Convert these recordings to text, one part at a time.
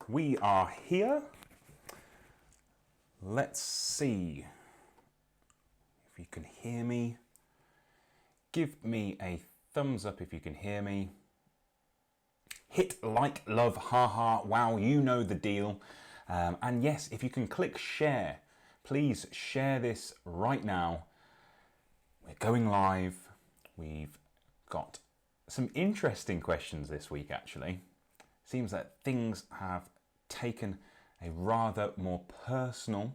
we are here. Let's see if you can hear me. Give me a thumbs up if you can hear me. Hit like, love, haha, wow, you know the deal. And yes, if you can click share, please share this right now. We're going live. We've got some interesting questions this week, actually. Seems that things have taken a rather more personal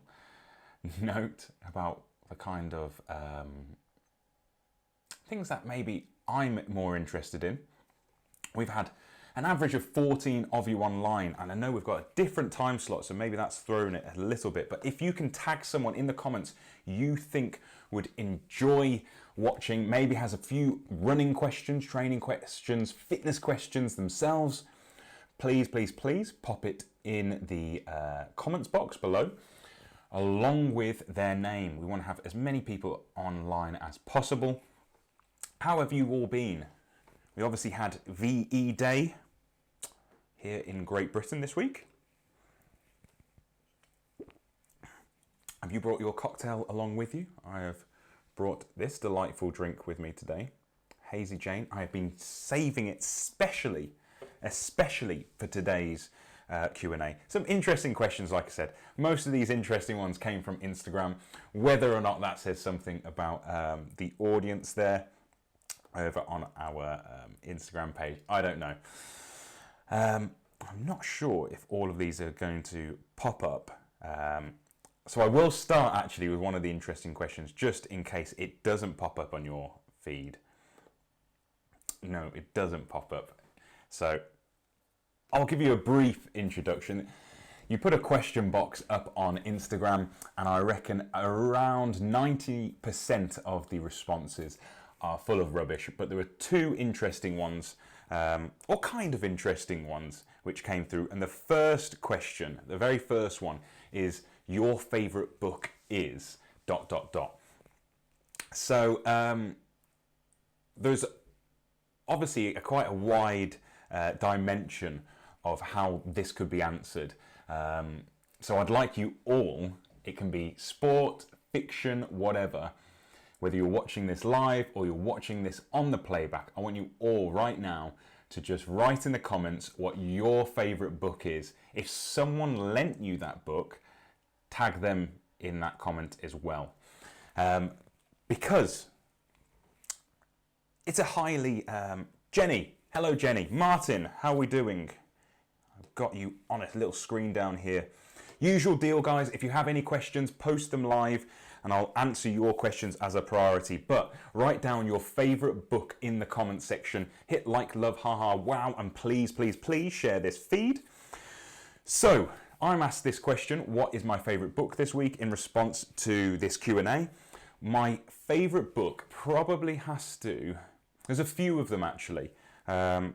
note about the kind of things that maybe I'm more interested in. We've had an average of 14 of you online, and I know we've got a different time slot, so maybe that's thrown it a little bit, but if you can tag someone in the comments you think would enjoy watching, maybe has a few running questions, training questions, fitness questions themselves, please pop it in the comments box below, along with their name. We want to have as many people online as possible. How have you all been? We obviously had VE Day here in Great Britain this week. Have you brought your cocktail along with you? I have brought this delightful drink with me today, Hazy Jane. I have been saving it especially for today's Q&A. Some interesting questions, like I said. Most of these interesting ones came from Instagram. Whether or not that says something about the audience there over on our Instagram page, I don't know. I'm not sure if all of these are going to pop up. So I will start actually with one of the interesting questions, just in case it doesn't pop up on your feed. No, it doesn't pop up. So I'll give you a brief introduction. You put a question box up on Instagram, and I reckon around 90% of the responses are full of rubbish, but there were two interesting ones, or kind of interesting ones, which came through. And the first question, the very first one, is your favourite book is ... So there's obviously quite a wide dimension of how this could be answered. So I'd like you all, it can be sport, fiction, whatever, whether you're watching this live or you're watching this on the playback, I want you all right now to just write in the comments what your favourite book is. If someone lent you that book, tag them in that comment as well. Because it's a highly... Jenny, hello Jenny. Martin, how are we doing? I've got you on a little screen down here. Usual deal, guys. If you have any questions, post them live and I'll answer your questions as a priority. But write down your favourite book in the comments section. Hit like, love, haha, wow, and please share this feed. So I'm asked this question, what is my favourite book this week, in response to this Q&A. My favourite book probably has to... There's a few of them actually. I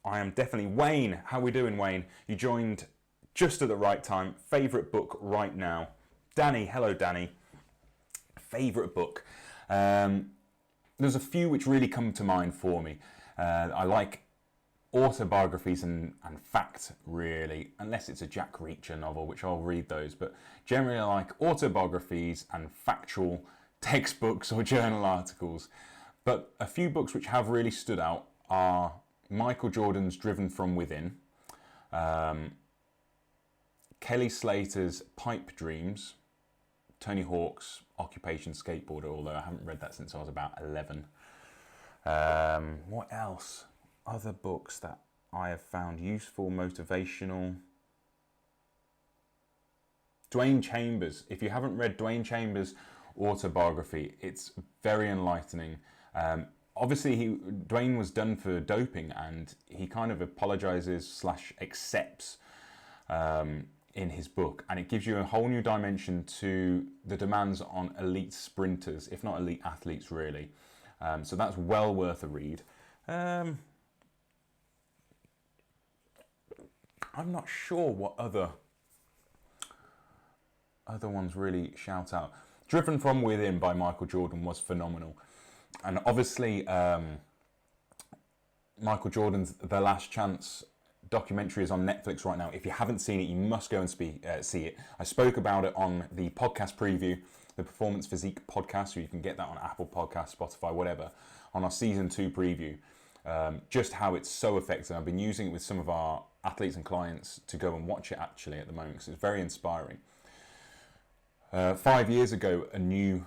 am definitely... Wayne, how are we doing, Wayne? You joined just at the right time. Favourite book right now. Danny, hello Danny. Favourite book. There's a few which really come to mind for me. I like autobiographies and fact, really, unless it's a Jack Reacher novel, which I'll read those, but generally I like autobiographies and factual textbooks or journal articles. But a few books which have really stood out are Michael Jordan's Driven from Within, Kelly Slater's Pipe Dreams, Tony Hawk's Occupation Skateboarder, although I haven't read that since I was about 11. What else? Other books that I have found useful, motivational. Dwayne Chambers. If you haven't read Dwayne Chambers' autobiography, it's very enlightening. Obviously, Dwayne was done for doping, and he kind of apologizes / accepts in his book, and it gives you a whole new dimension to the demands on elite sprinters, if not elite athletes, really. So that's well worth a read. I'm not sure what other ones really shout out. Driven from Within by Michael Jordan was phenomenal. And obviously, Michael Jordan's The Last Chance documentary is on Netflix right now. If you haven't seen it, you must go and see it. I spoke about it on the podcast preview, the Performance Physique podcast, so you can get that on Apple Podcasts, Spotify, whatever, on our season 2 preview. Just how it's so effective. I've been using it with some of our athletes and clients to go and watch it actually at the moment, because it's very inspiring. 5 years ago, a new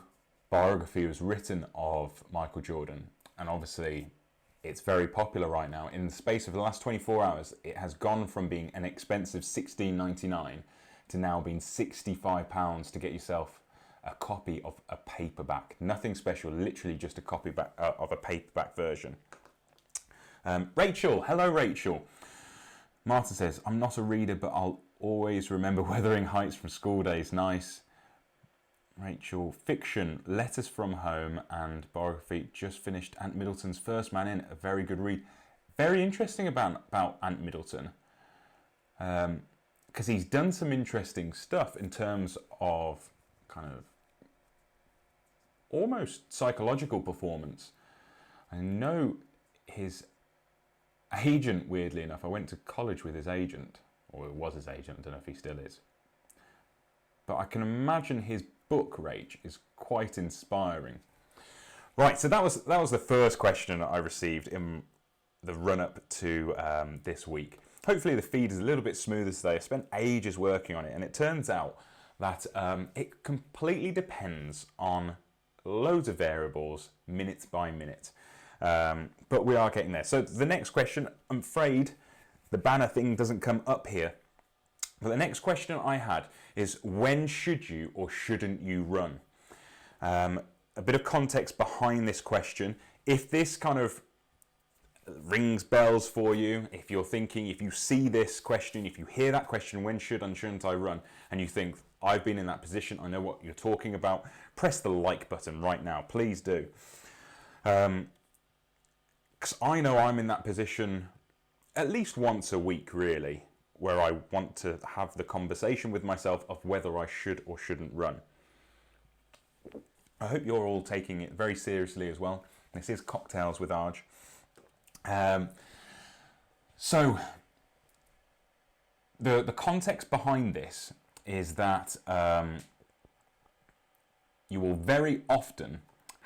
biography was written of Michael Jordan, and obviously it's very popular right now. In the space of the last 24 hours, it has gone from being an expensive $16.99 to now being £65 to get yourself a copy of a paperback. Nothing special, literally just a copy of a paperback version. Rachel, hello Rachel. Martin says, I'm not a reader, but I'll always remember Wuthering Heights from school days. Nice. Rachel, fiction, Letters from Home and biography. Just finished Ant Middleton's First Man In, a very good read. Very interesting about Ant Middleton, because he's done some interesting stuff in terms of kind of almost psychological performance. I know his agent, weirdly enough, I went to college with his agent, or it was his agent, I don't know if he still is. But I can imagine his book, Rach, is quite inspiring. Right, so that was the first question that I received in the run-up to this week. Hopefully the feed is a little bit smoother today. I spent ages working on it, and it turns out that it completely depends on loads of variables, minute by minute. But we are getting there. So the next question, I'm afraid the banner thing doesn't come up here. But the next question I had is, when should you or shouldn't you run? A bit of context behind this question. If this kind of rings bells for you, if you're thinking, if you see this question, if you hear that question, when should and shouldn't I run, and you think, I've been in that position, I know what you're talking about, press the like button right now, please do. Because I know I'm in that position at least once a week, really, where I want to have the conversation with myself of whether I should or shouldn't run. I hope you're all taking it very seriously as well. This is Cocktails with Arj. So the context behind this is that you will very often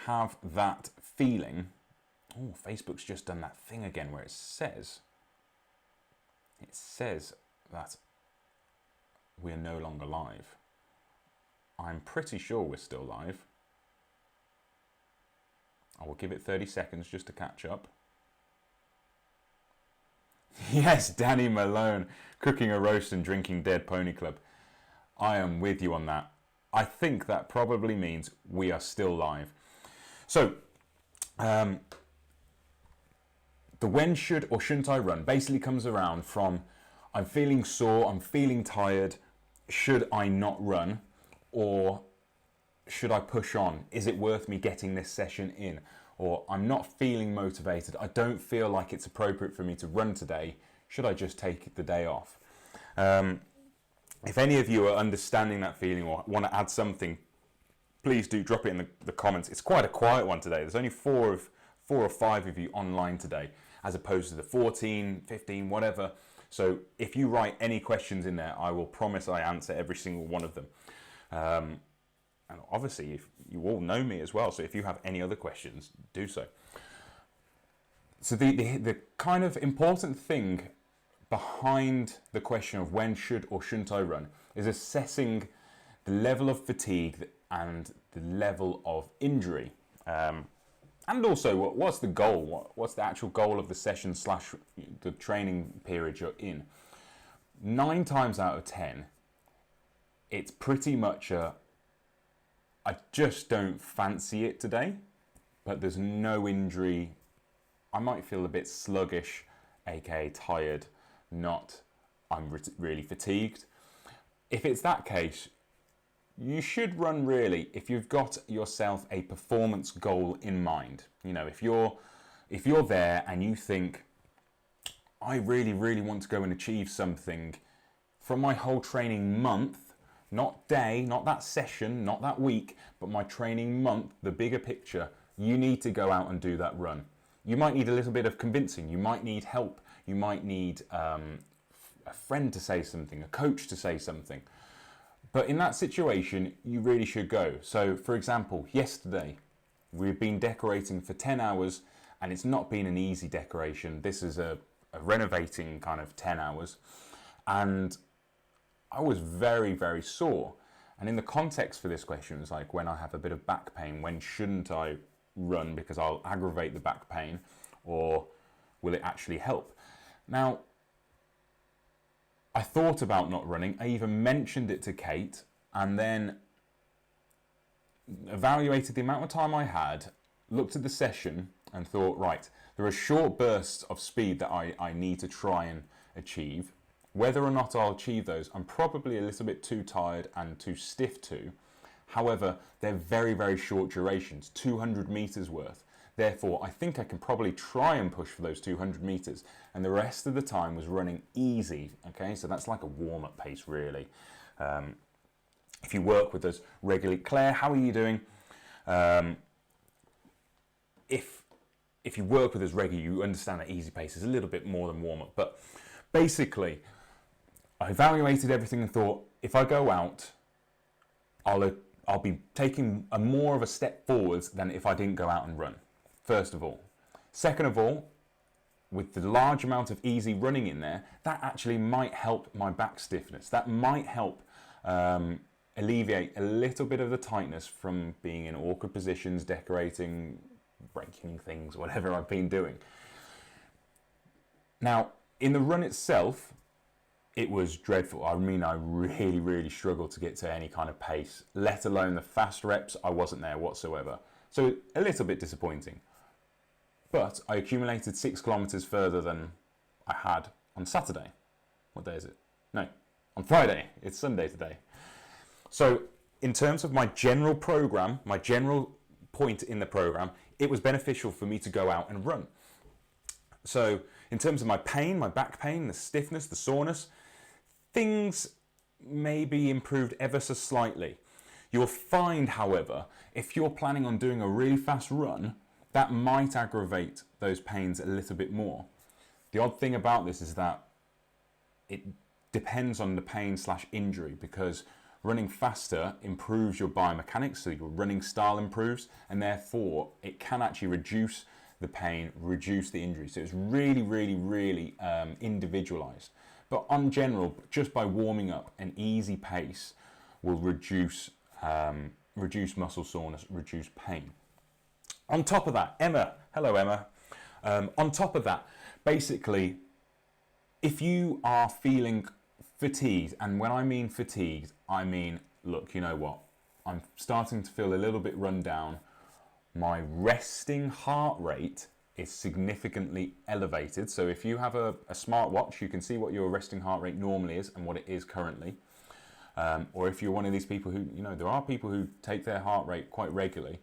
have that feeling. Oh, Facebook's just done that thing again where it says that we're no longer live. I'm pretty sure we're still live. I will give it 30 seconds just to catch up. Yes, Danny Malone, cooking a roast and drinking Dead Pony Club. I am with you on that. I think that probably means we are still live. So, the when should or shouldn't I run basically comes around from, I'm feeling sore, I'm feeling tired, should I not run, or should I push on? Is it worth me getting this session in? Or I'm not feeling motivated, I don't feel like it's appropriate for me to run today, should I just take the day off? If any of you are understanding that feeling or want to add something, please do drop it in the comments. It's quite a quiet one today. There's only four or five of you online today, as opposed to the 14, 15, whatever. So if you write any questions in there, I will promise I answer every single one of them. And obviously, if you all know me as well, so if you have any other questions, do so. So the kind of important thing behind the question of when should or shouldn't I run is assessing the level of fatigue and the level of injury. And also, what's the goal? What's the actual goal of the session / the training period you're in? 9 times out of 10, it's pretty much I just don't fancy it today, but there's no injury. I might feel a bit sluggish, aka tired, not I'm really fatigued. If it's that case, you should run really if you've got yourself a performance goal in mind. You know, if you're there and you think, I really, really want to go and achieve something from my whole training month, not day, not that session, not that week, but my training month, the bigger picture, you need to go out and do that run. You might need a little bit of convincing, you might need help, you might need a friend to say something, a coach to say something. But in that situation, you really should go. So, for example, yesterday, we've been decorating for 10 hours, and it's not been an easy decoration. This is a renovating kind of 10 hours. And I was very, very sore. And in the context for this question, it's like, when I have a bit of back pain, when shouldn't I run because I'll aggravate the back pain, or will it actually help? Now, I thought about not running. I even mentioned it to Kate, and then evaluated the amount of time I had, looked at the session and thought, right, there are short bursts of speed that I need to try and achieve. Whether or not I'll achieve those, I'm probably a little bit too tired and too stiff to. However, they're very, very short durations, 200 meters worth. Therefore, I think I can probably try and push for those 200 meters, and the rest of the time was running easy. Okay, so that's like a warm-up pace, really. If you work with us regularly, Claire, how are you doing? If you work with us regularly, you understand that easy pace is a little bit more than warm-up. But basically, I evaluated everything and thought, if I go out, I'll be taking more of a step forwards than if I didn't go out and run. First of all. Second of all, with the large amount of easy running in there, that actually might help my back stiffness. That might help alleviate a little bit of the tightness from being in awkward positions, decorating, breaking things, whatever I've been doing. Now, in the run itself, it was dreadful. I mean, I really, really struggled to get to any kind of pace, let alone the fast reps. I wasn't there whatsoever. So a little bit disappointing. But I accumulated 6 kilometers further than I had on Saturday. What day is it? No, on Friday. It's Sunday today. So in terms of my general program, my general point in the program, it was beneficial for me to go out and run. So in terms of my pain, my back pain, the stiffness, the soreness, things may be improved ever so slightly. You'll find, however, if you're planning on doing a really fast run, that might aggravate those pains a little bit more. The odd thing about this is that it depends on the pain/injury, because running faster improves your biomechanics, so your running style improves, and therefore it can actually reduce the pain, reduce the injury. So it's really, really, really individualized. But on general, just by warming up, an easy pace will reduce muscle soreness, reduce pain. On top of that, Emma, hello Emma. On top of that, basically, if you are feeling fatigued, and when I mean fatigued, I mean, look, you know what? I'm starting to feel a little bit run down. My resting heart rate is significantly elevated. So if you have a smartwatch, you can see what your resting heart rate normally is and what it is currently. Or if you're one of these people who, there are people who take their heart rate quite regularly.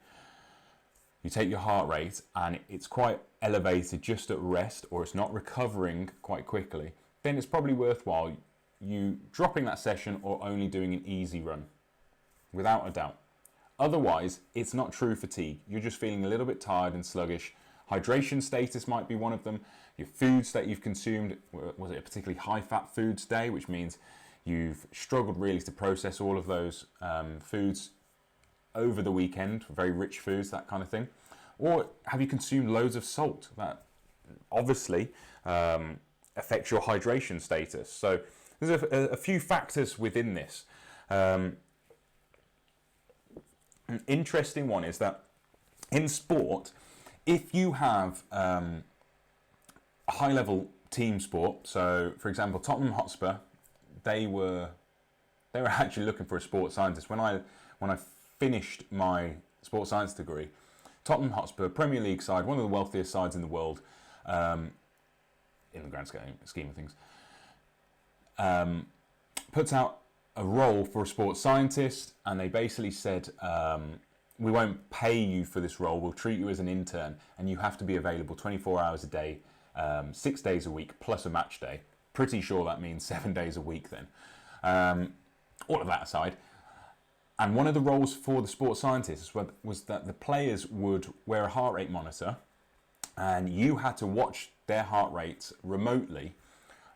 You take your heart rate and it's quite elevated just at rest, or it's not recovering quite quickly, then it's probably worthwhile you dropping that session or only doing an easy run, without a doubt. Otherwise, it's not true fatigue. You're just feeling a little bit tired and sluggish. Hydration status might be one of them. Your foods that you've consumed, was it a particularly high-fat foods day, which means you've struggled really to process all of those foods over the weekend, very rich foods, that kind of thing? Or have you consumed loads of salt? That obviously affects your hydration status. So there's a few factors within this. An interesting one is that in sport, if you have a high-level team sport, so for example, Tottenham Hotspur, they were actually looking for a sports scientist. When I finished my sports science degree, Tottenham Hotspur, Premier League side, one of the wealthiest sides in the world, in the grand scheme of things, puts out a role for a sports scientist, and they basically said, we won't pay you for this role, we'll treat you as an intern, and you have to be available 24 hours a day, 6 days a week, plus a match day. Pretty sure that means 7 days a week then. All of that aside, and one of the roles for the sports scientists was that the players would wear a heart rate monitor, and you had to watch their heart rates remotely,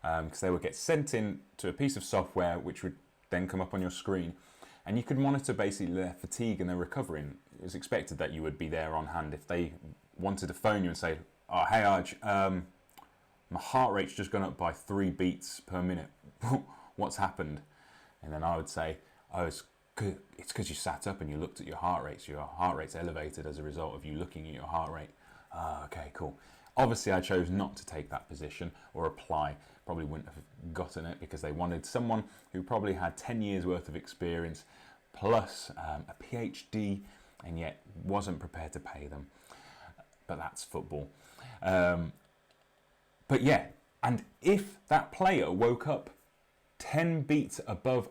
because they would get sent in to a piece of software which would then come up on your screen, and you could monitor basically their fatigue and their recovery. And it was expected that you would be there on hand if they wanted to phone you and say, "Oh, hey Arj, my heart rate's just gone up by 3 beats per minute. What's happened?" And then I would say, "Oh, it's because you sat up and you looked at your heart rate. So your heart rate's elevated as a result of you looking at your heart rate." Ah, okay, cool. Obviously, I chose not to take that position or apply. Probably wouldn't have gotten it because they wanted someone who probably had 10 years worth of experience plus a PhD, and yet wasn't prepared to pay them. But that's football. But yeah, and if that player woke up 10 beats above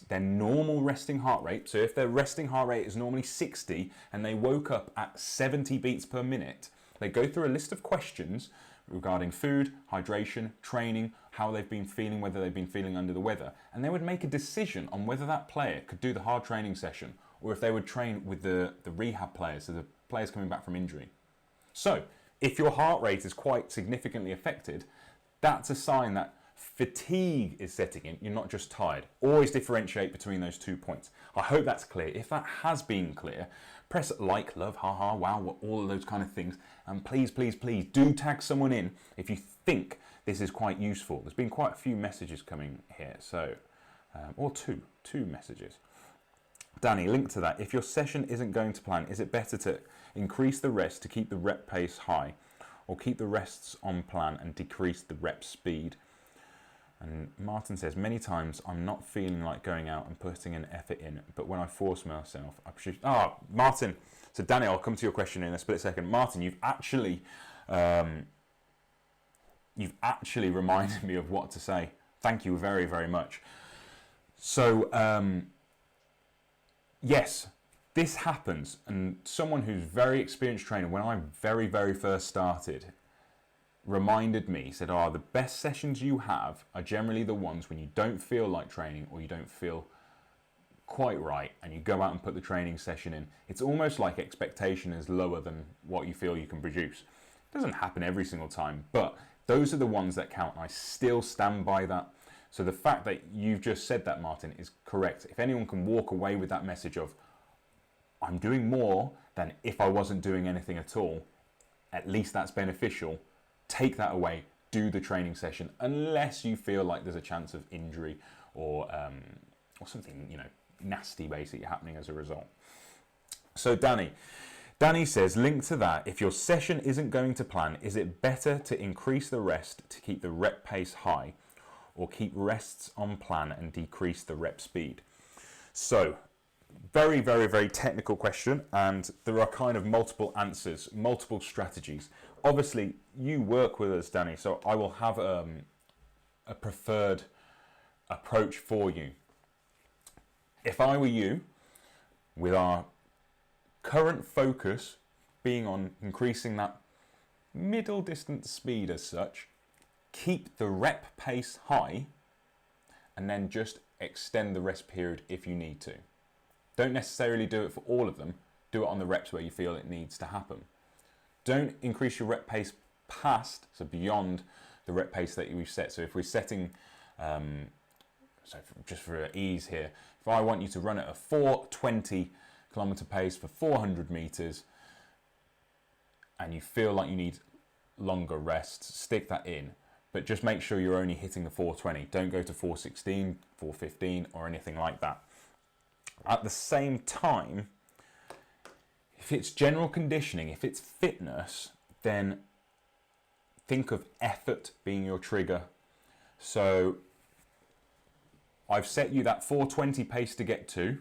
their normal resting heart rate, so if their resting heart rate is normally 60 and they woke up at 70 beats per minute, they go through a list of questions regarding food, hydration, training, how they've been feeling, whether they've been feeling under the weather, and they would make a decision on whether that player could do the hard training session or if they would train with the rehab players, so the players coming back from injury. So if your heart rate is quite significantly affected, that's a sign that fatigue is setting in. You're not just tired. Always differentiate between those 2 points. I hope that's clear. If that has been clear, press like, love, haha, wow, all of those kind of things. And please, please, please do tag someone in if you think this is quite useful. There's been quite a few messages coming here, so or two messages. Danny, link to that. If your session isn't going to plan, is it better to increase the rest to keep the rep pace high, or keep the rests on plan and decrease the rep speed? And Martin says, many times I'm not feeling like going out and putting an effort in, but when I force myself, I produce... Martin. So Danny, I'll come to your question in a split second. Martin, you've actually reminded me of what to say. Thank you very, very much. So, yes, this happens, and someone who's very experienced trainer, when I very, very first started, reminded me, said, the best sessions you have are generally the ones when you don't feel like training or you don't feel quite right, and you go out and put the training session in. It's almost like expectation is lower than what you feel you can produce. It doesn't happen every single time, but those are the ones that count, and I still stand by that. So the fact that you've just said that, Martin, is correct. If anyone can walk away with that message of, I'm doing more than if I wasn't doing anything at all, at least that's beneficial. Take that away, do the training session, unless you feel like there's a chance of injury or something, nasty basically happening as a result. So Danny says, link to that, if your session isn't going to plan, is it better to increase the rest to keep the rep pace high, or keep rests on plan and decrease the rep speed? So, very, very, very technical question, and there are kind of multiple answers, multiple strategies. Obviously, you work with us, Danny, so I will have a preferred approach for you. If I were you, with our current focus being on increasing that middle distance speed as such, keep the rep pace high, and then just extend the rest period if you need to. Don't necessarily do it for all of them. Do it on the reps where you feel it needs to happen. Don't increase your rep pace so beyond the rep pace that we've set. So if we're setting, just for ease here, if I want you to run at a 420 kilometer pace for 400 meters, and you feel like you need longer rests, stick that in. But just make sure you're only hitting the 420. Don't go to 416, 415, or anything like that. At the same time, if it's general conditioning, if it's fitness, then think of effort being your trigger. So I've set you that 420 pace to get to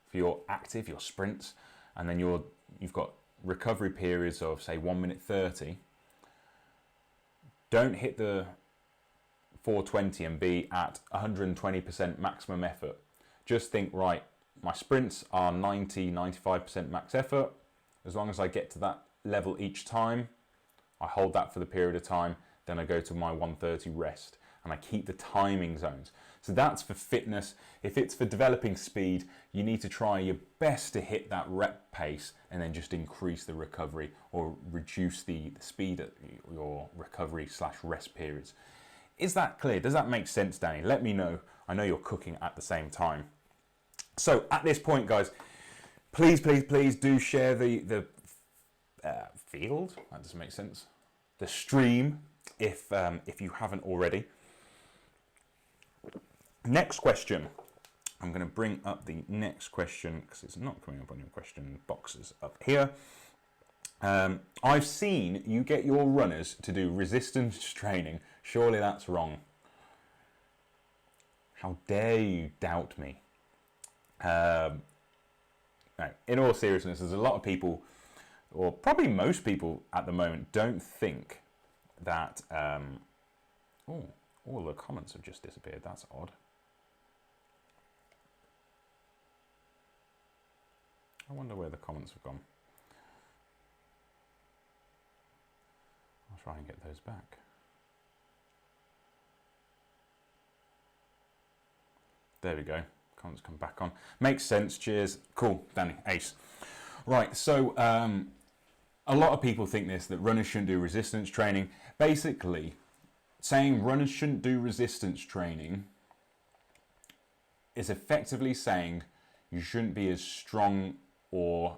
for your active, your sprints, and then you've got recovery periods of, say, 1 minute 30. Don't hit the 420 and be at 120% maximum effort. Just think, right, my sprints are 90-95% max effort. As long as I get to that level each time, I hold that for the period of time, then I go to my 130 rest. and I keep the timing zones. So that's for fitness. If it's for developing speed, you need to try your best to hit that rep pace and then just increase the recovery or reduce the speed at your recovery / rest periods. Is that clear? Does that make sense, Danny? Let me know. I know you're cooking at the same time. So at this point, guys, please do share the field. That doesn't make sense. The stream, if you haven't already. Next question. I'm going to bring up the next question because it's not coming up on your question boxes up here. I've seen you get your runners to do resistance training. Surely that's wrong. How dare you doubt me? No, in all seriousness, there's a lot of people, or probably most people at the moment, don't think that... oh, all the comments have just disappeared. That's odd. I wonder where the comments have gone. I'll try and get those back. There we go. Comments come back on. Makes sense. Cheers. Cool, Danny. Ace. Right, so a lot of people think this, that runners shouldn't do resistance training. Basically, saying runners shouldn't do resistance training is effectively saying you shouldn't be as strong or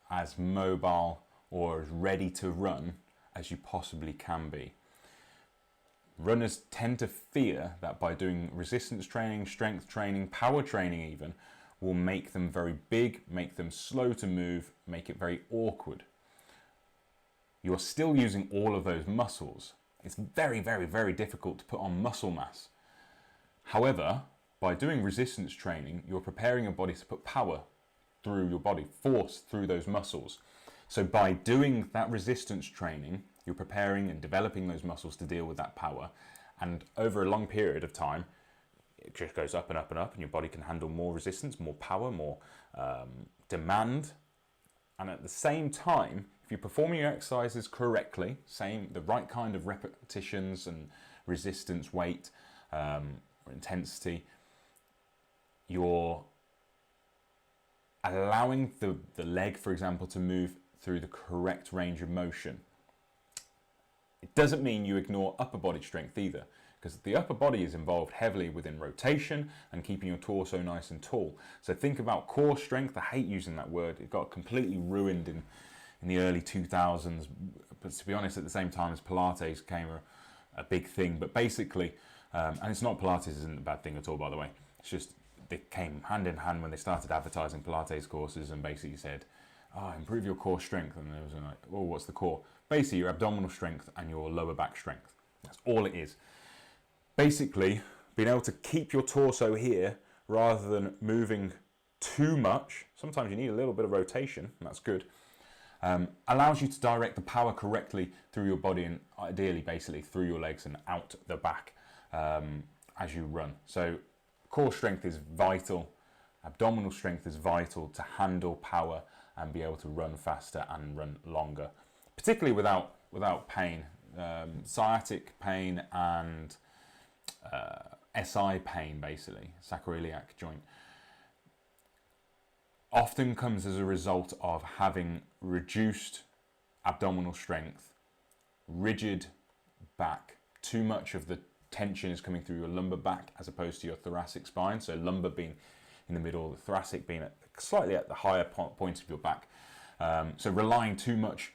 as mobile or as ready to run as you possibly can be. Runners tend to fear that by doing resistance training, strength training, power training even, will make them very big, make them slow to move, make it very awkward. You're still using all of those muscles. It's very difficult to put on muscle mass. However, by doing resistance training, you're preparing your body to put power through your body, force through those muscles. So by doing that resistance training, you're preparing and developing those muscles to deal with that power. And over a long period of time, it just goes up and up and up, and your body can handle more resistance, more power, more demand. And at the same time, if you're performing your exercises correctly, the right kind of repetitions and resistance weight or intensity, you're allowing the leg, for example, to move through the correct range of motion. It doesn't mean you ignore upper body strength either, because the upper body is involved heavily within rotation and keeping your torso nice and tall. So think about core strength. I hate using that word. It got completely ruined in the early 2000s. But to be honest, at the same time as Pilates came a big thing. But basically, and it's not, Pilates isn't a bad thing at all, by the way. It's just they came hand in hand when they started advertising Pilates courses and basically said, improve your core strength. And there was like, oh, what's the core? Basically, your abdominal strength and your lower back strength. That's all it is. Basically, being able to keep your torso here rather than moving too much. Sometimes you need a little bit of rotation, and that's good. Allows you to direct the power correctly through your body and ideally, basically, through your legs and out the back as you run. So core strength is vital. Abdominal strength is vital to handle power and be able to run faster and run longer, particularly without pain. Sciatic pain and SI pain, basically, sacroiliac joint, often comes as a result of having reduced abdominal strength, rigid back, too much of the tension is coming through your lumbar back as opposed to your thoracic spine. So lumbar being in the middle, the thoracic being slightly at the higher point of your back. So relying too much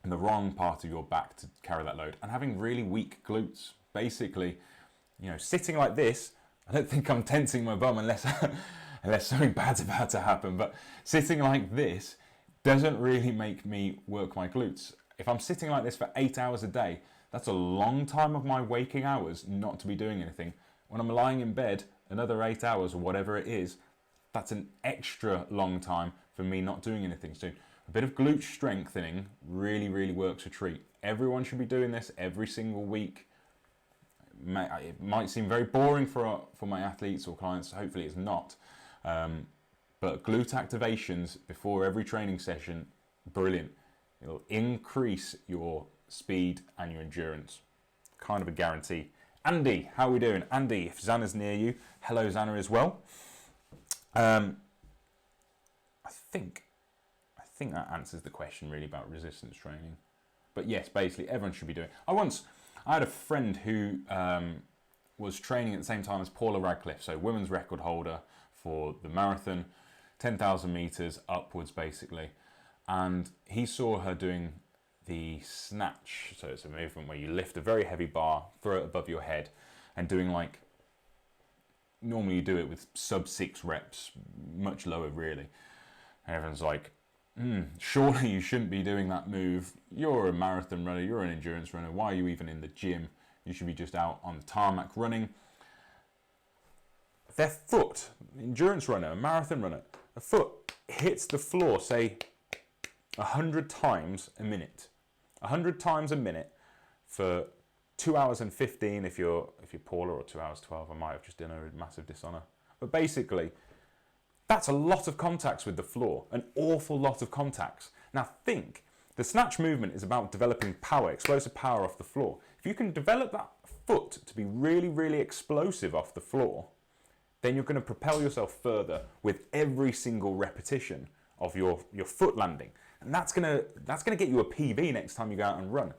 on the wrong part of your back to carry that load, and having really weak glutes. Basically, sitting like this, I don't think I'm tensing my bum unless something bad's about to happen, but sitting like this doesn't really make me work my glutes. If I'm sitting like this for 8 hours a day, that's a long time of my waking hours not to be doing anything. When I'm lying in bed, another 8 hours or whatever it is, that's an extra long time for me not doing anything. So a bit of glute strengthening really works a treat. Everyone should be doing this every single week. It might seem very boring for my athletes or clients. Hopefully it's not. But glute activations before every training session, brilliant. It'll increase your speed and your endurance. Kind of a guarantee Andy, how are we doing? Andy, if Xana's near you, hello Xana as well. I think that answers the question really about resistance training. But yes, basically everyone should be doing. I had a friend who was training at the same time as Paula Radcliffe, so women's record holder for the marathon, 10,000 meters upwards basically, and he saw her doing the snatch. So it's a movement where you lift a very heavy bar, throw it above your head, and doing like, normally you do it with sub 6 reps, much lower really. And everyone's like, surely you shouldn't be doing that move. You're a marathon runner, you're an endurance runner, why are you even in the gym? You should be just out on the tarmac running. Their foot, endurance runner, a marathon runner, a foot hits the floor, say 100 times a minute. 100 times a minute for 2 hours and 15 if you're Paula, or 2 hours 12. I might have just done a massive dishonor. But basically, that's a lot of contacts with the floor, an awful lot of contacts. Now think, the snatch movement is about developing power, explosive power off the floor. If you can develop that foot to be really, really explosive off the floor, then you're going to propel yourself further with every single repetition of your foot landing. And that's gonna get you a PB next time you go out and run.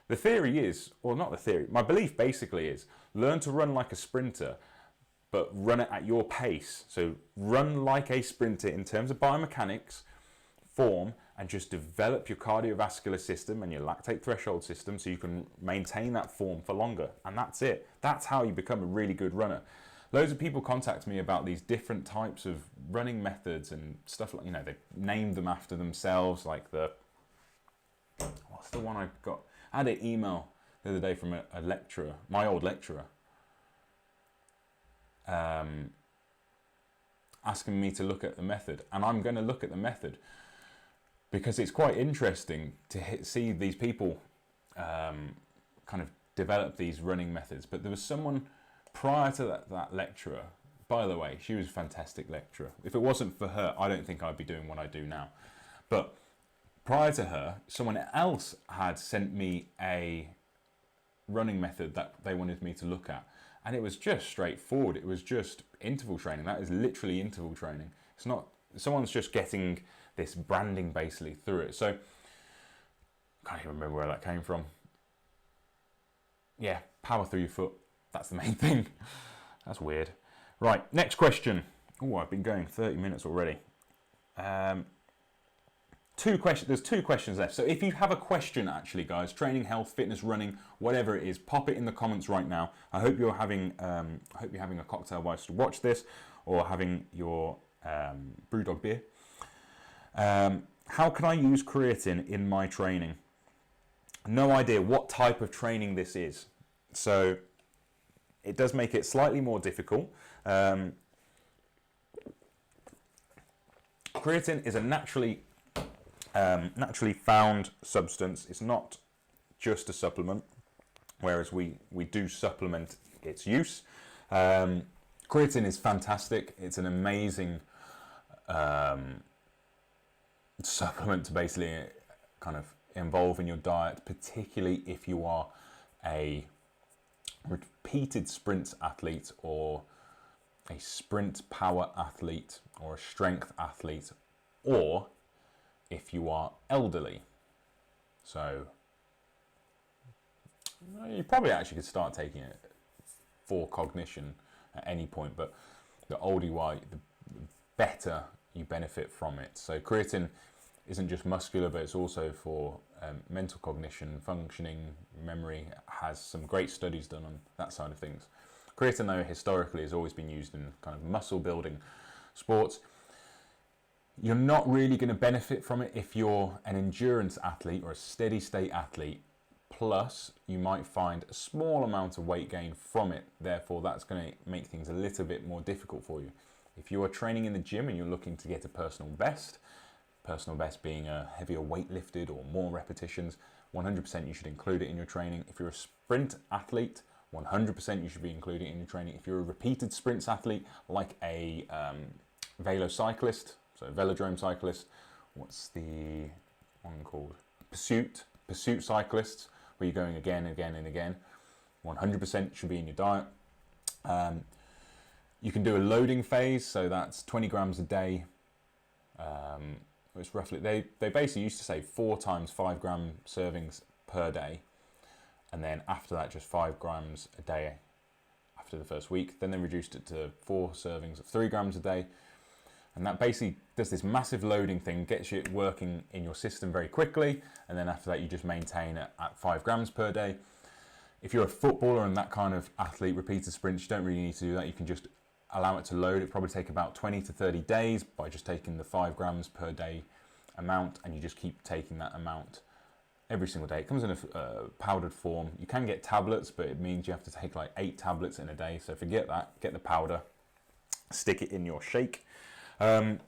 The theory is, or not the theory, my belief basically is, learn to run like a sprinter, but run it at your pace. So run like a sprinter in terms of biomechanics, form, and just develop your cardiovascular system and your lactate threshold system so you can maintain that form for longer. And that's it. That's how you become a really good runner. Loads of people contact me about these different types of running methods and stuff like, they named them after themselves, like what's the one I got? I had an email the other day from a lecturer, my old lecturer, asking me to look at the method, and I'm going to look at the method because it's quite interesting to see these people kind of develop these running methods. But there was someone prior to that lecturer, by the way, she was a fantastic lecturer. If it wasn't for her, I don't think I'd be doing what I do now. But prior to her, someone else had sent me a running method that they wanted me to look at. And it was just straightforward. It was just interval training. That is literally interval training. It's not, someone's just getting this branding basically through it. So, I can't even remember where that came from. Yeah, power through your foot. That's the main thing. That's weird. Right, next question. Oh, I've been going 30 minutes already. There's two questions left. So if you have a question, actually, guys, training, health, fitness, running, whatever it is, pop it in the comments right now. I hope you're having a cocktail whilst you watch this, or having your BrewDog beer. How can I use creatine in my training? No idea what type of training this is. So it does make it slightly more difficult. Creatine is a naturally found substance. It's not just a supplement, whereas we do supplement its use. Creatine is fantastic. It's an amazing supplement to basically kind of involve in your diet, particularly if you are a repeated sprint athlete, or a sprint power athlete, or a strength athlete, or if you are elderly. So you probably actually could start taking it for cognition at any point, but the older you are, the better you benefit from it. So creatine isn't just muscular, but it's also for mental cognition, functioning, memory. It has some great studies done on that side of things. Creatine, though, historically has always been used in kind of muscle building sports. You're not really going to benefit from it if you're an endurance athlete or a steady state athlete. Plus, you might find a small amount of weight gain from it. Therefore, that's going to make things a little bit more difficult for you. If you are training in the gym and you're looking to get a personal best being a heavier weight lifted or more repetitions, 100% you should include it in your training. If you're a sprint athlete, 100% you should be including it in your training. If you're a repeated sprints athlete, like a velocyclist, so velodrome cyclist, what's the one called? Pursuit cyclists, where you're going again and again and again. 100% should be in your diet. You can do a loading phase, so that's 20 grams a day. It's roughly, they basically used to say 4 times 5 gram servings per day, and then after that just 5 grams a day after the first week. Then they reduced it to 4 servings of 3 grams a day, and that basically does this massive loading thing, gets you working in your system very quickly, and then after that you just maintain it at 5 grams per day. If you're a footballer and that kind of athlete, repeated sprints, you don't really need to do that. You can just allow it to load. It probably take about 20 to 30 days by just taking the 5 grams per day amount, and you just keep taking that amount every single day. It comes in a powdered form. You can get tablets, but it means you have to take like 8 tablets in a day. So forget that, get the powder, stick it in your shake. But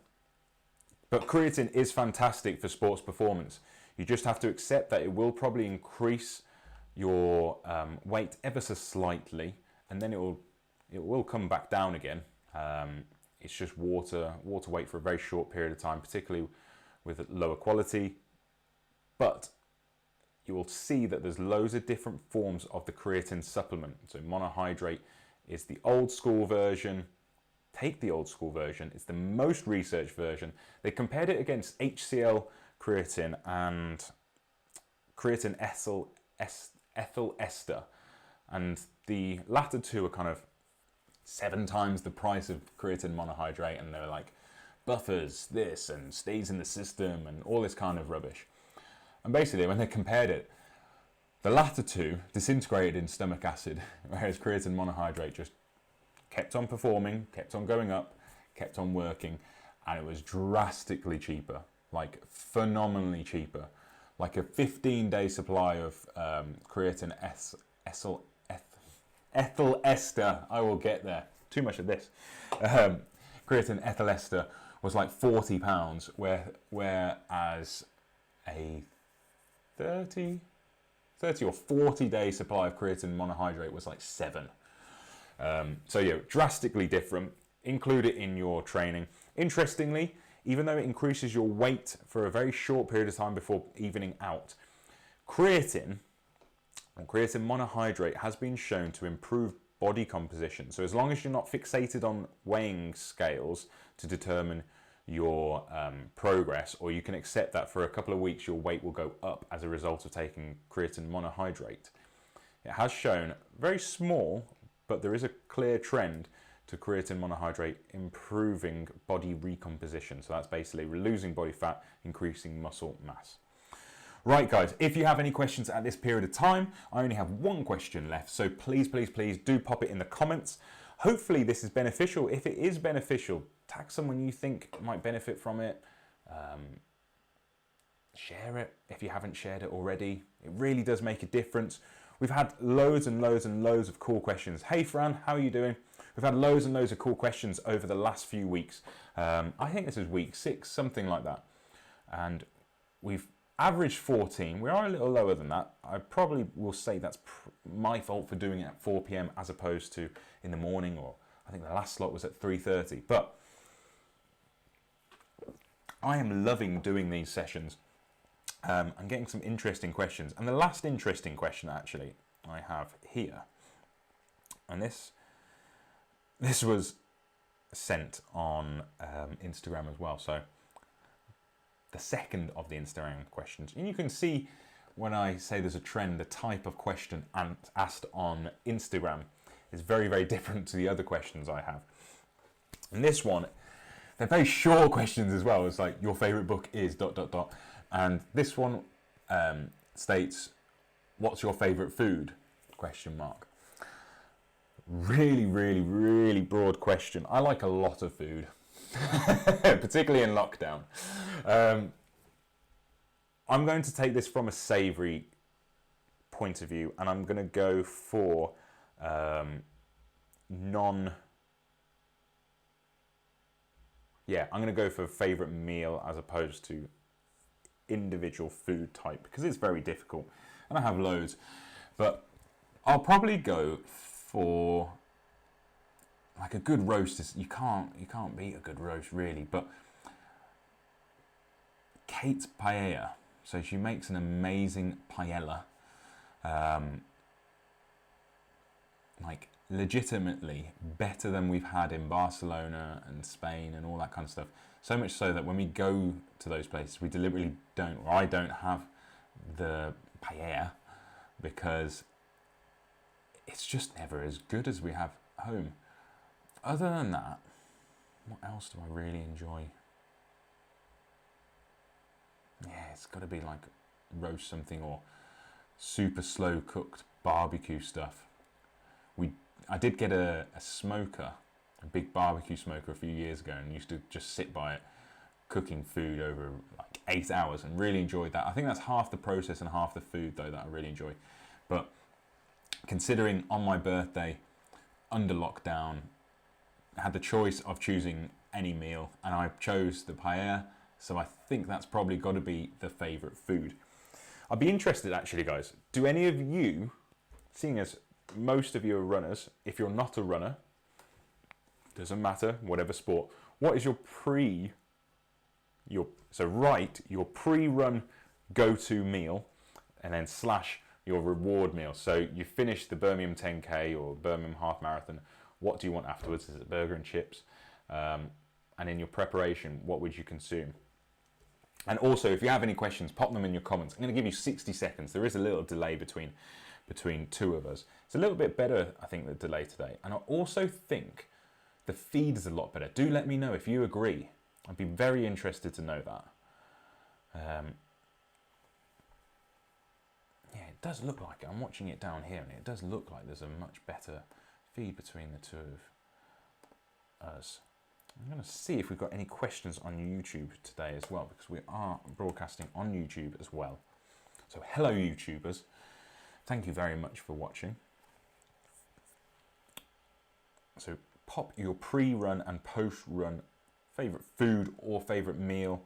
creatine is fantastic for sports performance. You just have to accept that it will probably increase your weight ever so slightly, and then it will come back down again. It's just water weight for a very short period of time, particularly with lower quality. But you will see that there's loads of different forms of the creatine supplement. So monohydrate is the old school version. Take the old school version. It's the most researched version. They compared it against HCl creatine and creatine ethyl ester, and the latter two are kind of 7 times the price of creatine monohydrate, and they're like buffers this and stays in the system and all this kind of rubbish. And basically when they compared it, the latter two disintegrated in stomach acid, whereas creatine monohydrate just kept on performing, kept on going up, kept on working, and it was drastically cheaper, like phenomenally cheaper. Like a 15-day supply of creatine ethyl ester, I will get there, too much of this, creatine ethyl ester was like £40, whereas a 30 or 40-day supply of creatine monohydrate was like 7. So yeah, drastically different. Include it in your training. Interestingly, even though it increases your weight for a very short period of time before evening out, creatine monohydrate has been shown to improve body composition. So as long as you're not fixated on weighing scales to determine your progress, or you can accept that for a couple of weeks your weight will go up as a result of taking creatine monohydrate. It has shown, very small, but there is a clear trend to creatine monohydrate improving body recomposition. So that's basically losing body fat, increasing muscle mass. Right guys, if you have any questions at this period of time, I only have one question left, so please do pop it in the comments. Hopefully this is beneficial. If it is beneficial, tag someone you think might benefit from it. Share it if you haven't shared it already. It really does make a difference. We've had loads and loads of cool questions. Hey Fran, how are you doing? We've had loads and loads of cool questions over the last few weeks. I think this is week 6, something like that. And we've averaged 14. We are a little lower than that. I probably will say that's my fault for doing it at 4 p.m. as opposed to in the morning, or I think the last slot was at 3:30. But I am loving doing these sessions. I'm getting some interesting questions. And the last interesting question actually I have here, and this was sent on Instagram as well. So the second of the Instagram questions, and you can see when I say there's a trend, the type of question asked on Instagram is very different to the other questions I have. And this one, they're very short questions as well. It's like, your favorite book is ... And this one states, what's your favorite food? ? Really broad question. I like a lot of food, particularly in lockdown. I'm going to take this from a savoury point of view, and I'm going to go for I'm going to go for favourite meal as opposed to individual food type, because it's very difficult, and I have loads. But I'll probably go for like a good roast. You can't beat a good roast really, but Kate's paella. So she makes an amazing paella. like legitimately better than we've had in Barcelona and Spain and all that kind of stuff. So much so that when we go to those places, we deliberately don't, or I don't have the paella because it's just never as good as we have home. Other than that, what else do I really enjoy? Yeah, it's got to be like roast something or super slow cooked barbecue stuff. I did get a smoker, a big barbecue smoker a few years ago, and used to just sit by it cooking food over like 8 hours and really enjoyed that. I think that's half the process and half the food though that I really enjoy. But considering on my birthday, under lockdown, I had the choice of choosing any meal and I chose the paella, so I think that's probably got to be the favourite food. I'd be interested actually, guys, do any of you, seeing as most of you are runners, if you're not a runner, doesn't matter, whatever sport, what is your pre-run go-to meal, and then slash your reward meal. So you finish the Birmingham 10K or Birmingham Half Marathon, what do you want afterwards? Is it burger and chips? And in your preparation, what would you consume? And also, if you have any questions, pop them in your comments. I'm going to give you 60 seconds. There is a little delay between two of us. It's a little bit better, I think, the delay today. And I also think the feed is a lot better. Do let me know if you agree. I'd be very interested to know that. Yeah, it does look like it. I'm watching it down here, and it does look like there's a much better feed between the two of us. I'm going to see if we've got any questions on YouTube today as well, because we are broadcasting on YouTube as well. So hello YouTubers, thank you very much for watching. So pop your pre-run and post-run favourite food or favourite meal.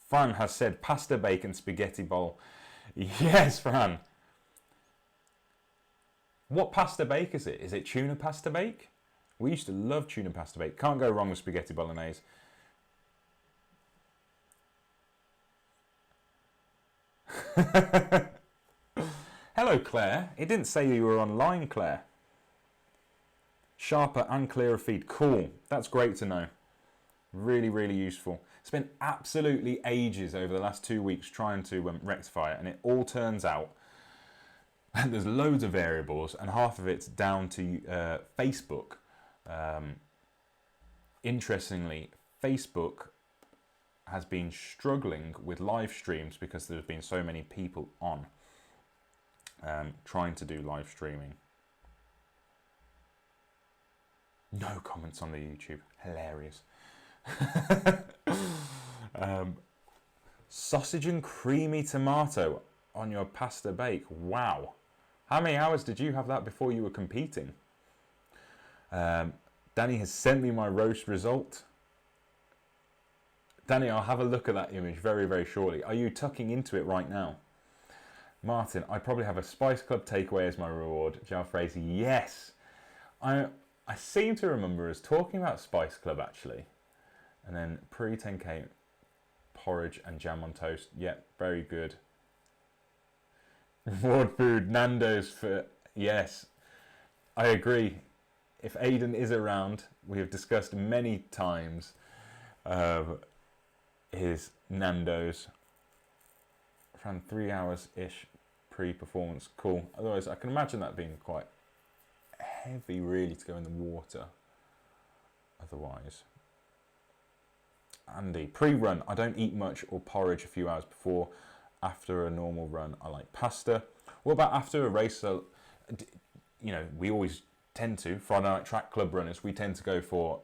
Fran has said pasta, bacon, spaghetti bowl. Yes, Fran. What pasta bake is it? Is it tuna pasta bake? We used to love tuna pasta bake. Can't go wrong with spaghetti bolognese. Hello, Claire. It didn't say you were online, Claire. Sharper and clearer feed. Cool. That's great to know. Really, really useful. Spent absolutely ages over the last 2 weeks trying to rectify it, and it all turns out there's loads of variables, and half of it's down to Facebook. Interestingly, Facebook has been struggling with live streams because there's been so many people on trying to do live streaming. No comments on the YouTube. Hilarious. Sausage and creamy tomato on your pasta bake. Wow. How many hours did you have that before you were competing? Danny has sent me my roast result. Danny, I'll have a look at that image very, very shortly. Are you tucking into it right now? Martin, I probably have a Spice Club takeaway as my reward. Joe Fraser, yes. I seem to remember us talking about Spice Club actually. And then pre-10K porridge and jam on toast. Yep, very good. Reward food, Nando's for, yes, I agree. If Aidan is around, we have discussed many times his Nando's. Around 3 hours-ish pre-performance, cool. Otherwise, I can imagine that being quite heavy really to go in the water. Otherwise. Andy, pre-run, I don't eat much or porridge a few hours before. After a normal run, I like pasta. What about after a race? So, you know, we always tend to, Friday Night Track Club runners, we tend to go for,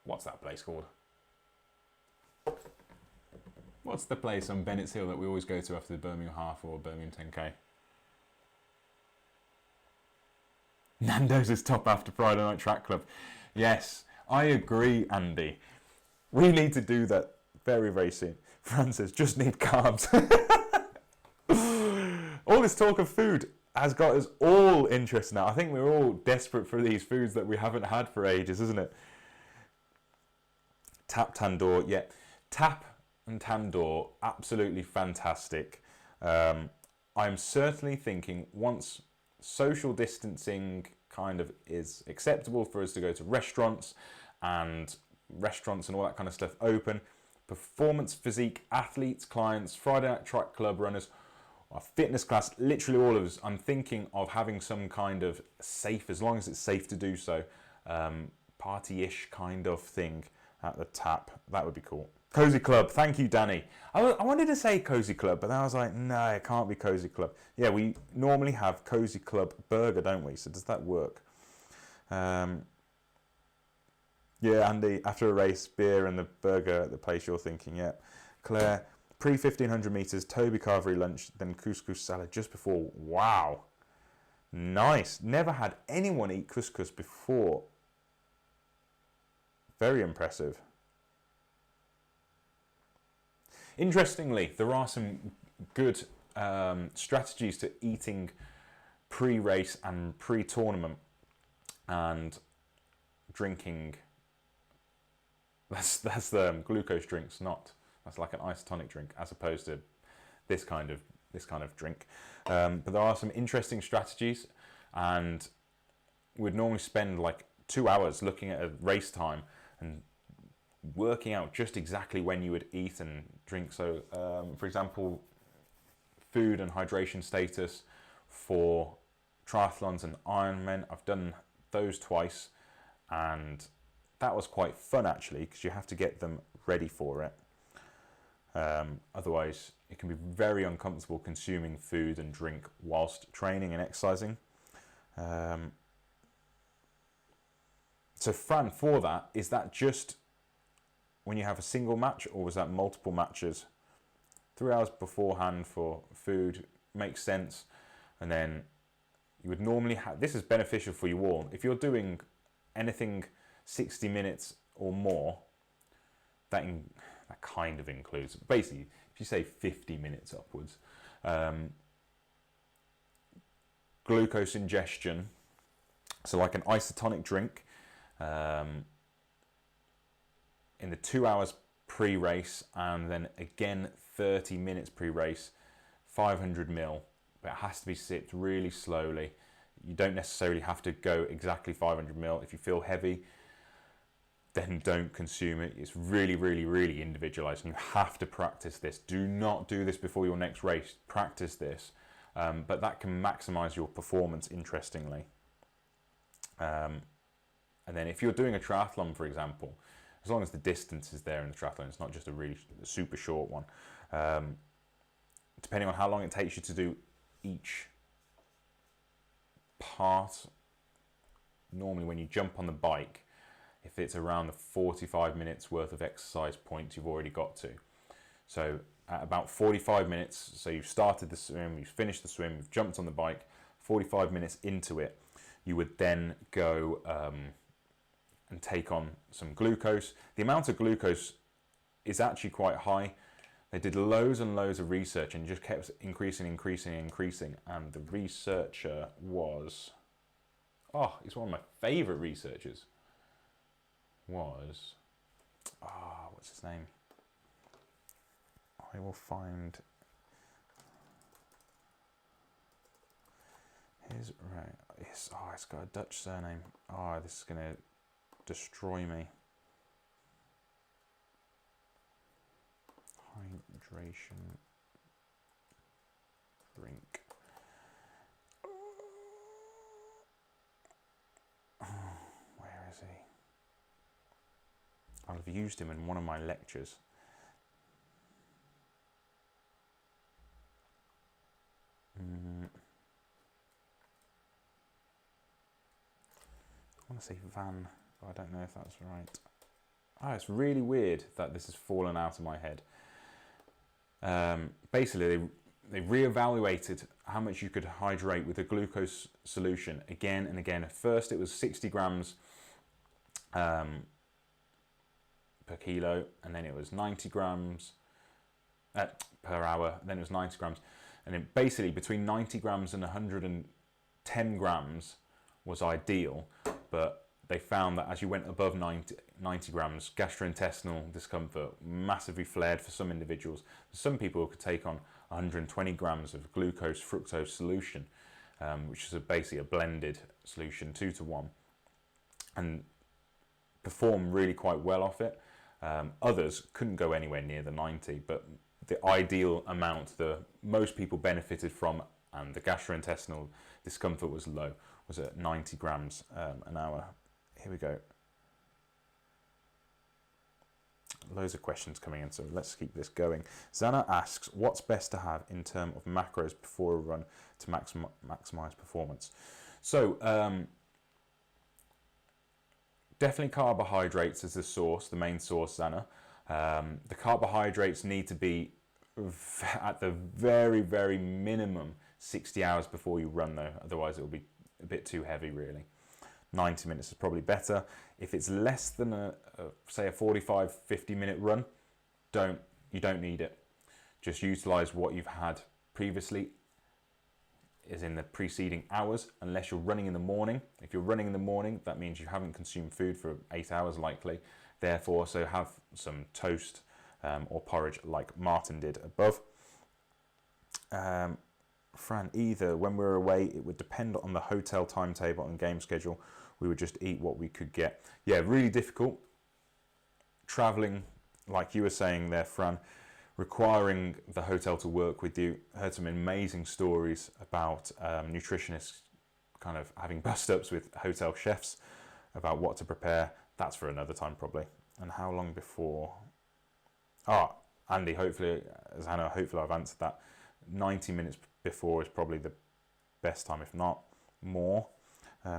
what's that place called? What's the place on Bennett's Hill that we always go to after the Birmingham Half or Birmingham 10K? Nando's is top after Friday Night Track Club. Yes, I agree, Andy. We need to do that very, very soon. Francis, just need carbs. All this talk of food has got us all interested now. I think we're all desperate for these foods that we haven't had for ages, isn't it? Tap Tandoor, yeah. Tap and Tandoor, absolutely fantastic. I'm certainly thinking once social distancing kind of is acceptable for us to go to restaurants and all that kind of stuff open, performance physique athletes, clients, Friday Night Track Club runners, our fitness class, literally all of us, I'm thinking of having some kind of safe, as long as it's safe to do so, party-ish kind of thing at the Tap. That would be cool. Cozy Club, thank you, Danny. I wanted to say Cozy Club, but then I was like, no, it can't be Cozy Club. Yeah, we normally have Cozy Club burger, don't we? So does that work? Yeah, Andy, after a race, beer and the burger at the place you're thinking, yeah. Claire, pre-1500 metres, Toby Carvery lunch, then couscous salad just before. Wow. Nice. Never had anyone eat couscous before. Very impressive. Interestingly, there are some good strategies to eating pre-race and pre-tournament and drinking. That's the glucose drinks, that's like an isotonic drink as opposed to this kind of drink. But there are some interesting strategies, and we'd normally spend like 2 hours looking at a race time and working out just exactly when you would eat and drink. So, for example, food and hydration status for triathlons and Ironman. I've done those twice, and that was quite fun actually, because you have to get them ready for it. Otherwise, it can be very uncomfortable consuming food and drink whilst training and exercising. So, Fran, for that, is that just when you have a single match, or was that multiple matches? 3 hours beforehand for food makes sense, and then you would normally have, this is beneficial for you all, if you're doing anything 60 minutes or more, that kind of includes, basically, if you say 50 minutes upwards, glucose ingestion, so like an isotonic drink, in the 2 hours pre-race, and then again 30 minutes pre-race, 500 ml, but it has to be sipped really slowly. You don't necessarily have to go exactly 500 ml. If you feel heavy, then don't consume it. It's really, really, really individualized, and you have to practice this. Do not do this before your next race. Practice this, but that can maximize your performance, interestingly. And then if you're doing a triathlon, for example, as long as the distance is there in the triathlon, it's not just a really super short one. Depending on how long it takes you to do each part, normally when you jump on the bike, if it's around the 45 minutes worth of exercise points you've already got to. So at about 45 minutes, so you've started the swim, you've finished the swim, you've jumped on the bike, 45 minutes into it, you would then go and take on some glucose. The amount of glucose is actually quite high. They did loads and loads of research and just kept increasing. And the researcher was, he's one of my favorite researchers. What's his name? I will find his, right, it's got a Dutch surname. This is gonna destroy me. Hydration drink. Where is he? I'll have used him in one of my lectures. I want to say Van, but I don't know if that's right. It's really weird that this has fallen out of my head. Basically, they reevaluated how much you could hydrate with a glucose solution again and again. At first, it was 60 grams per kilo, and then it was 90 grams per hour, then it was 90 grams. And then basically between 90 grams and 110 grams was ideal, but they found that as you went above 90 grams, gastrointestinal discomfort massively flared for some individuals. Some people could take on 120 grams of glucose fructose solution, which is basically a blended solution 2-to-1, and perform really quite well off it. Others couldn't go anywhere near the 90, but the ideal amount that most people benefited from and the gastrointestinal discomfort was low was at 90 grams an hour. Here we go. Loads of questions coming in, so let's keep this going. Zana asks, what's best to have in terms of macros before a run to maximize performance? So definitely carbohydrates as the source, the main source, Zana. The carbohydrates need to be at the very, very minimum 60 hours before you run though, otherwise it will be a bit too heavy really. 90 minutes is probably better. If it's less than say a 45-50 minute run, you don't need it. Just utilize what you've had previously, is in the preceding hours, unless you're running in the morning. If you're running in the morning, that means you haven't consumed food for 8 hours likely. Therefore, so have some toast or porridge like Martin did above. Fran, either when we were away, it would depend on the hotel timetable and game schedule. We would just eat what we could get. Yeah, really difficult. Traveling, like you were saying there, Fran, requiring the hotel to work with you. Heard some amazing stories about nutritionists kind of having bust-ups with hotel chefs about what to prepare. That's for another time probably. And how long before? Andy, hopefully I've answered that. 90 minutes before is probably the best time, if not more.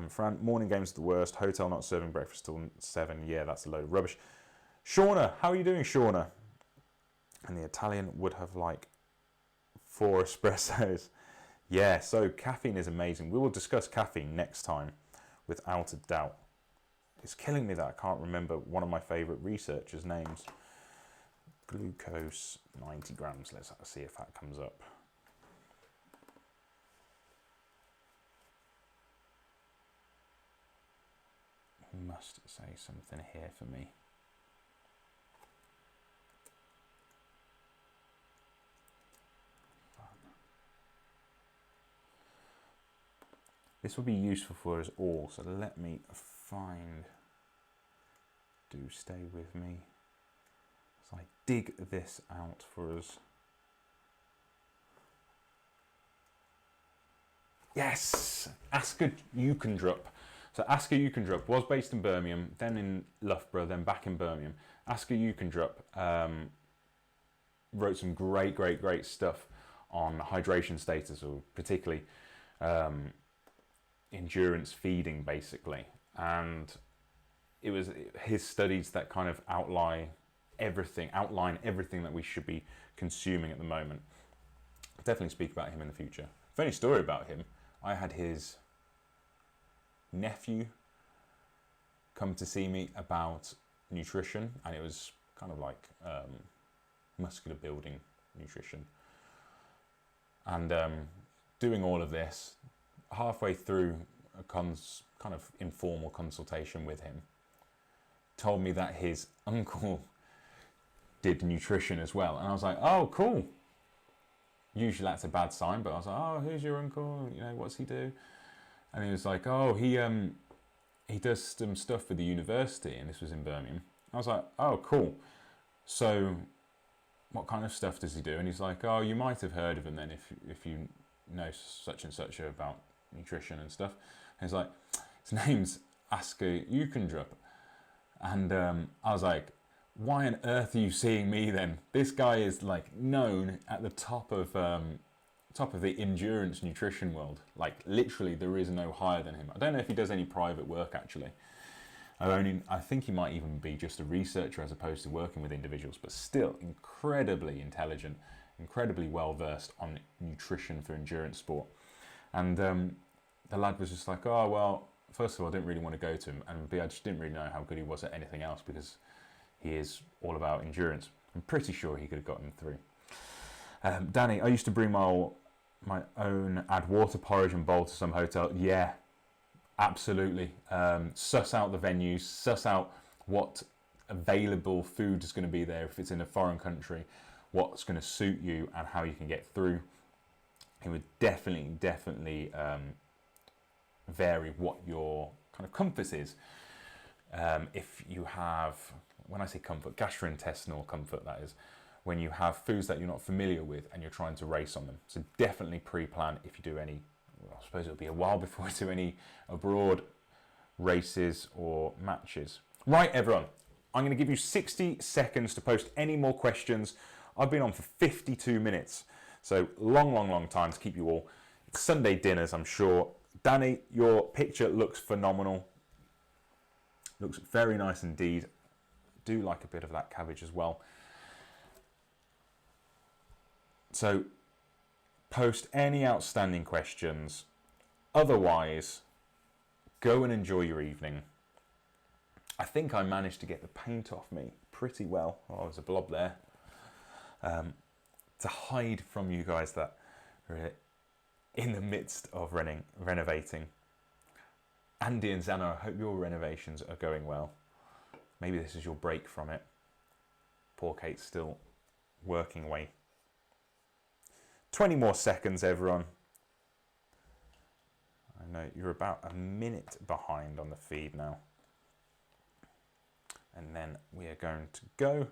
Fran, morning games are the worst. Hotel not serving breakfast till 7. Yeah, that's a load of rubbish. Shauna, how are you doing, Shauna? And the Italian would have like 4 espressos. Yeah, so caffeine is amazing. We will discuss caffeine next time, without a doubt. It's killing me that I can't remember one of my favourite researchers' names. Glucose, 90 grams. Let's see if that comes up. Must say something here for me. This will be useful for us all, so let me find. Do stay with me as I dig this out for us. Yes, Asker Ukendrup. So Asker Ukendrup was based in Birmingham, then in Loughborough, then back in Birmingham. Asker Ukendrup wrote some great stuff on hydration status, or particularly endurance feeding, basically. And it was his studies that kind of outline everything that we should be consuming at the moment. I'll definitely speak about him in the future. Funny story about him, I had his nephew come to see me about nutrition, and it was kind of like muscular building nutrition. And doing all of this, halfway through a kind of informal consultation with him, told me that his uncle did nutrition as well. And I was like, oh, cool. Usually that's a bad sign, but I was like, oh, who's your uncle? You know, what's he do? And he was like, oh, he does some stuff for the university, and this was in Birmingham. I was like, oh, cool. So what kind of stuff does he do? And he's like, oh, you might have heard of him then if you know such and such about nutrition and stuff. And he's like, his name's Asker Ukendrup. And I was like, why on earth are you seeing me then? This guy is like known at the top of the endurance nutrition world. Like literally there is no higher than him. I don't know if he does any private work actually. I think he might even be just a researcher as opposed to working with individuals, but still incredibly intelligent, incredibly well versed on nutrition for endurance sport. And the lad was just like, oh, well, first of all, I didn't really want to go to him, and B, I just didn't really know how good he was at anything else because he is all about endurance. I'm pretty sure he could have gotten through. Danny, I used to bring my own, add water, porridge and bowl to some hotel. Yeah, Absolutely. Suss out the venues, suss out what available food is going to be there if it's in a foreign country, what's going to suit you and how you can get through. It would definitely vary what your kind of comfort is. If you have, when I say comfort, gastrointestinal comfort, that is, when you have foods that you're not familiar with and you're trying to race on them. So definitely pre-plan if you do any, well, I suppose it'll be a while before we do any abroad races or matches. Right, everyone, I'm going to give you 60 seconds to post any more questions. I've been on for 52 minutes, so long time to keep you all. It's Sunday dinners, I'm sure. Danny, your picture looks phenomenal. Looks very nice indeed. Do like a bit of that cabbage as well. So post any outstanding questions. Otherwise, go and enjoy your evening. I think I managed to get the paint off me pretty well. Oh, there's a blob there. To hide from you guys that are in the midst of renovating. Andy and Zana, I hope your renovations are going well. Maybe this is your break from it. Poor Kate's still working away. 20 more seconds, everyone. I know you're about a minute behind on the feed now. And then we are going to go.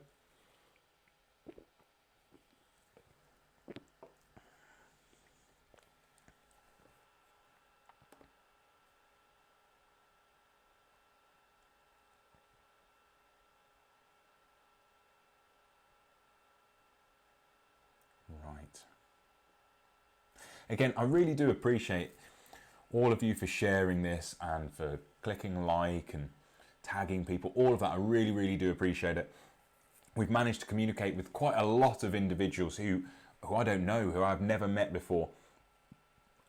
Right. Again, I really do appreciate all of you for sharing this and for clicking like and tagging people, all of that. I really do appreciate it. We've managed to communicate with quite a lot of individuals who I don't know, who I've never met before.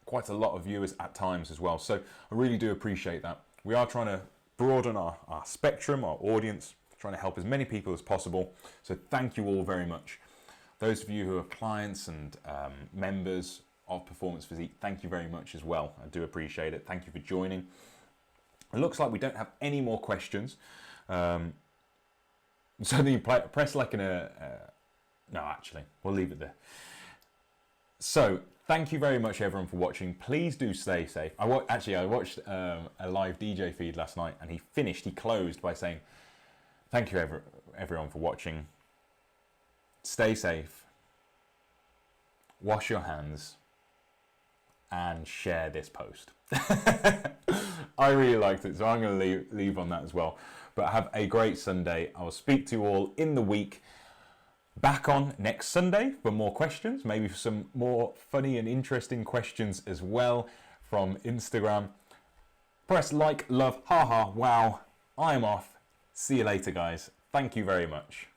Quite a lot of viewers at times as well. So I really do appreciate that. We are trying to broaden our spectrum, our audience, trying to help as many people as possible. So thank you all very much. Those of you who are clients and members of Performance Physique, thank you very much as well. I do appreciate it. Thank you for joining. It looks like we don't have any more questions. So then you press like in a... no, actually, we'll leave it there. So thank you very much, everyone, for watching. Please do stay safe. I watched a live DJ feed last night, and he closed by saying, thank you, everyone, for watching. Stay safe. Wash your hands. And share this post. I really liked it, so I'm going to leave on that as well. But have a great Sunday. I will speak to you all in the week. Back on next Sunday for more questions, maybe for some more funny and interesting questions as well from Instagram. Press like, love, haha, wow. I'm off. See you later, guys. Thank you very much.